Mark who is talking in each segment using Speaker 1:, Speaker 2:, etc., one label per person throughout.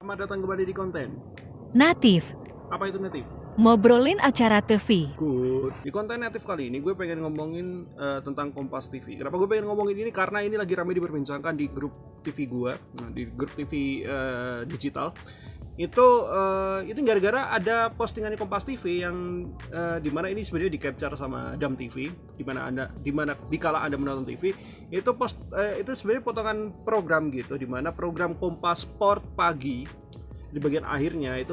Speaker 1: Selamat datang kembali di konten.
Speaker 2: Natif,
Speaker 1: Apa itu natif?
Speaker 2: ngobrolin acara TV.
Speaker 1: Good. Di konten natif kali ini gue pengen ngomongin tentang Kompas TV. Kenapa gue pengen ngomongin ini? Karena ini lagi ramai diperbincangkan di grup TV gue, di grup TV digital. Itu gara-gara ada postingan di Kompas TV yang dimana ini sebenarnya di capture sama Dam TV, dimana dikala Anda menonton TV itu sebenarnya potongan program gitu, dimana program Kompas Sport pagi di bagian akhirnya itu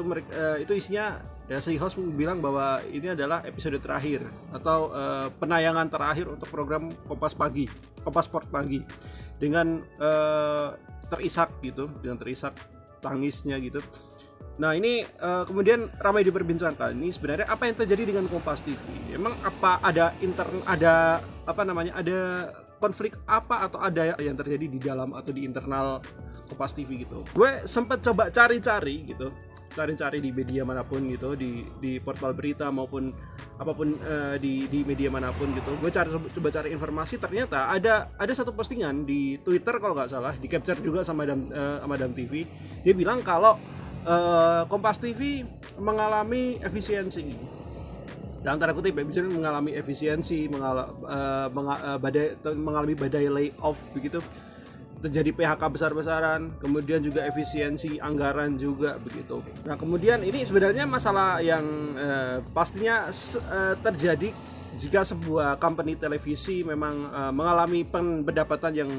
Speaker 1: isinya ya, si host bilang bahwa ini adalah episode terakhir atau penayangan terakhir untuk program Kompas Sport pagi dengan terisak tangisnya gitu. Nah ini kemudian ramai diperbincangkan, ini sebenarnya apa yang terjadi dengan Kompas TV? Emang apa ada konflik apa atau ada yang terjadi di dalam atau di internal Kompas TV gitu? Gue sempat coba cari-cari di media manapun gitu, di portal berita maupun apapun di media manapun gitu. Gue coba cari informasi, ternyata ada satu postingan di Twitter kalau nggak salah, di capture juga sama Dam TV. Dia bilang kalau Kompas TV mengalami efisiensi, dalam tanda kutip ya, misalnya mengalami efisiensi, mengalami badai layoff begitu, terjadi PHK besar-besaran, kemudian juga efisiensi anggaran juga begitu. Nah kemudian ini sebenarnya masalah yang pastinya terjadi jika sebuah company televisi memang mengalami pendapatan yang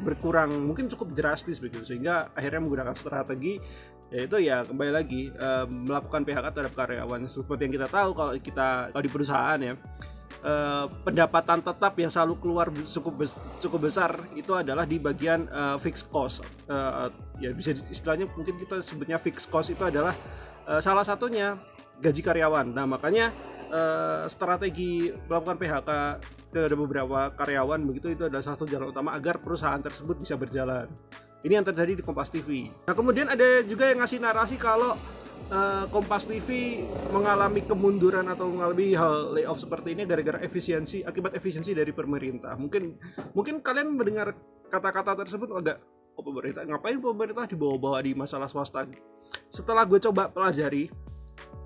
Speaker 1: berkurang mungkin cukup drastis begitu, sehingga akhirnya menggunakan strategi yaitu ya kembali lagi melakukan PHK terhadap karyawan. Seperti yang kita tahu kalau di perusahaan ya, pendapatan tetap yang selalu keluar cukup besar itu adalah di bagian fixed cost, ya bisa istilahnya mungkin kita sebutnya fixed cost, itu adalah salah satunya gaji karyawan. Nah makanya strategi melakukan PHK ke beberapa karyawan begitu, itu adalah satu jalan utama agar perusahaan tersebut bisa berjalan. Ini yang terjadi di Kompas TV. Nah kemudian ada juga yang ngasih narasi kalau Kompas TV mengalami kemunduran atau mengalami hal layoff seperti ini gara-gara akibat efisiensi dari pemerintah. Mungkin kalian mendengar kata-kata tersebut agak, ngapain pemerintah dibawa-bawa di masalah swasta? Setelah gue coba pelajari,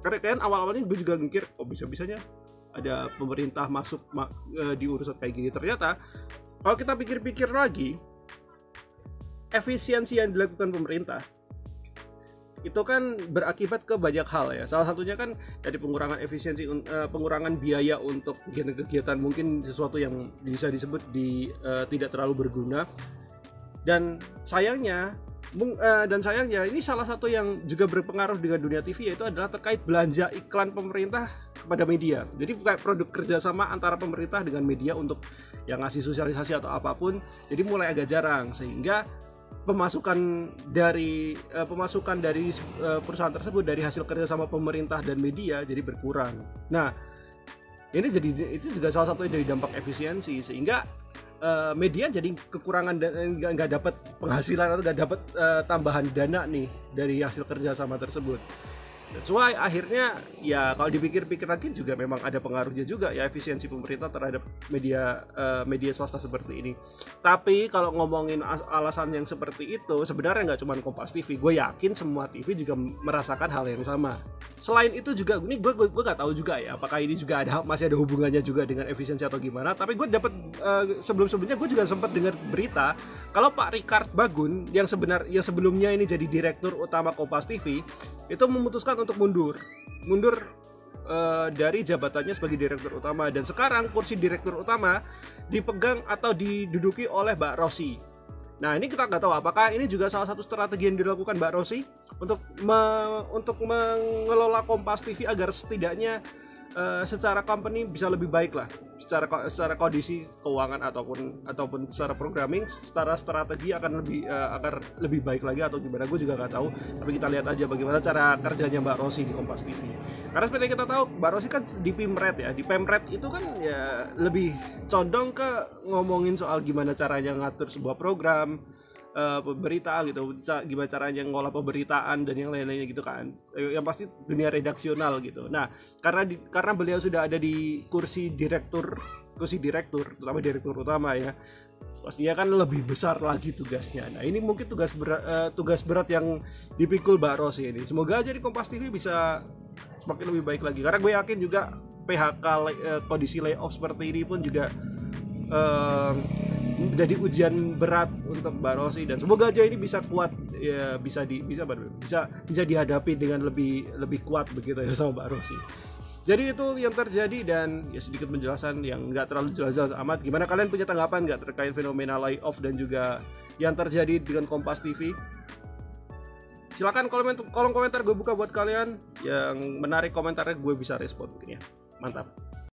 Speaker 1: karena kan awal-awalnya gue juga mikir, bisa-bisanya ada pemerintah masuk di urusan kayak gini. Ternyata kalau kita pikir-pikir lagi, efisiensi yang dilakukan pemerintah itu kan berakibat ke banyak hal ya. Salah satunya kan dari pengurangan biaya untuk kegiatan mungkin sesuatu yang bisa disebut tidak terlalu berguna. Dan sayangnya ini salah satu yang juga berpengaruh dengan dunia TV, yaitu adalah terkait belanja iklan pemerintah kepada media. Jadi kayak produk kerjasama antara pemerintah dengan media untuk yang ngasih sosialisasi atau apapun, jadi mulai agak jarang, sehingga pemasukan dari perusahaan tersebut dari hasil kerjasama pemerintah dan media jadi berkurang. Nah itu juga salah satu dari dampak efisiensi, sehingga media jadi kekurangan dan nggak dapat penghasilan atau nggak dapat tambahan dana nih dari hasil kerjasama tersebut. That's why akhirnya ya kalau dipikir-pikir lagi juga memang ada pengaruhnya juga ya efisiensi pemerintah terhadap media swasta seperti ini. Tapi kalau ngomongin alasan yang seperti itu, sebenarnya nggak cuma Kompas TV. Gue yakin semua TV juga merasakan hal yang sama. Selain itu juga, ini gue nggak tahu juga ya apakah ini juga masih ada hubungannya juga dengan efisiensi atau gimana. Tapi gue dapat sebelumnya gue juga sempat dengar berita kalau Pak Richard Bagun yang sebelumnya ini jadi direktur utama Kompas TV itu memutuskan untuk mundur dari jabatannya sebagai direktur utama, dan sekarang kursi direktur utama dipegang atau diduduki oleh Mbak Rossi. Nah ini kita nggak tahu apakah ini juga salah satu strategi yang dilakukan Mbak Rossi untuk mengelola Kompas TV agar setidaknya secara company bisa lebih baik lah, secara kondisi keuangan ataupun secara programming, secara strategi akan lebih baik lagi atau gimana, gue juga nggak tahu. Tapi kita lihat aja bagaimana cara kerjanya Mbak Rossi di Kompas TV. Karena seperti yang kita tahu, Mbak Rossi kan di Pemret ya, di Pemret itu kan ya lebih condong ke ngomongin soal gimana caranya ngatur sebuah program, berita gitu, gimana caranya ngolah pemberitaan dan yang lain-lainnya gitu kan, yang pasti dunia redaksional gitu. Nah karena beliau sudah ada di kursi direktur, terutama direktur utama ya, pastinya kan lebih besar lagi tugasnya. Nah ini mungkin tugas berat yang dipikul Mbak Rossi ini. Semoga aja di Kompas TV bisa semakin lebih baik lagi, karena gue yakin juga PHK kondisi layoff seperti ini pun juga menjadi ujian berat untuk Mbak Rossi, dan semoga aja ini bisa kuat ya, bisa dihadapi dengan lebih kuat begitu ya sama Mbak Rossi. Jadi itu yang terjadi, dan ya sedikit penjelasan yang nggak terlalu jelas-jelas amat. Gimana kalian punya tanggapan nggak terkait fenomena layoff dan juga yang terjadi dengan Kompas TV? Silakan kolom komentar gue buka buat kalian. Yang menarik komentarnya gue bisa respon mungkin ya. Mantap.